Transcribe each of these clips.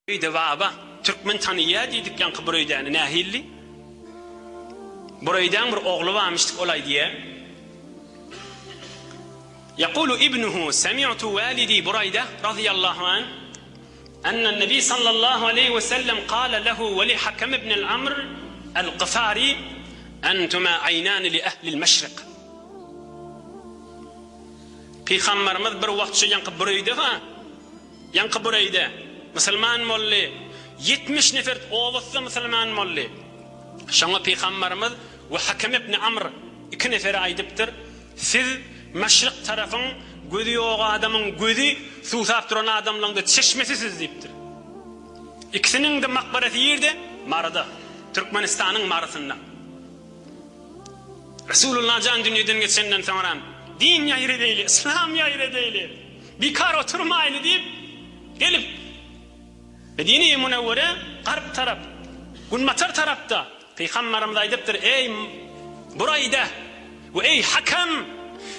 Burayda baba Türkmen tanıya dedik yankı buraydan nahilli. Buraydan bir oğlu varmıştık olay diye. يقول ابنه سمعت والدي بريدة رضي الله عنه أن النبي صلى الله عليه وسلم قال له ولحكم بن العمر القفاري أنتما عينان لأهل المشرق. Peygamberimiz bir vaqtça yankı burayda Müslüman molli 70 nefer oğuzda Müslüman molli. Şoňa Peygamberimiz ve Hakim ibn Amr 2 nefer aydypdyr. Siz meşrik tarafın gözü ýok adamyň gözü suwsap duran adamlaryň çeşmesisiz diýipdir. İkisiniň de makbarasy ýerde Marada, Türkmenistanyň Marasynda. Resulullah can dünýeden geçenden soňra din ýaýry değil, İslam ýaýry değil. Bikar oturmaýly diýip gelip Medine-i Münewwere garp tarap, Gunmatar tarapda Peygamberimiz aýdypdyr: "Ey Burayda we ey Hakam,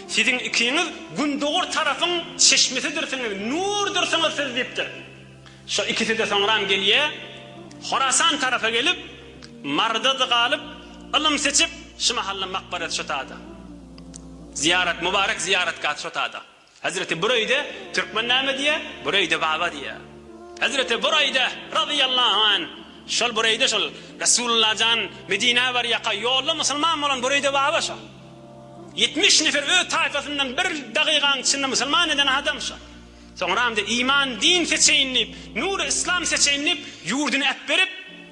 sizin ikiniz gündoğur tarafın çeşmesidirsiniz, nurdursiniz siz" diýipdir. Şu ikisi de soňra gelýe, Horasan tarafa gelip Marda galyp, ilm seçip şu mahalla makbarat şotada. Ziyaret mübarek ziyaret kat şotada. Hazreti Burayda Türkmen näme diye? Burayda baba diye. Hazreti Burayda radıyallahu an. Şol Burayda şol Resulullah can Medine var yaqa yollu Müslüman bolan Burayda baba şo. 70 nefer ö tayfasından bir daqiqaň içinde Müslüman eden adam şo. Soňra hem de iman, din seçeýinip, nur İslam seçeýinip, ýurduny äp berip,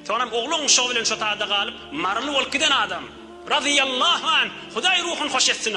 soňra ogluň şo bilen şo taýda galyp, marly bolup giden adam. Radıyallahu an. Hudaý ruhun hoş etsin.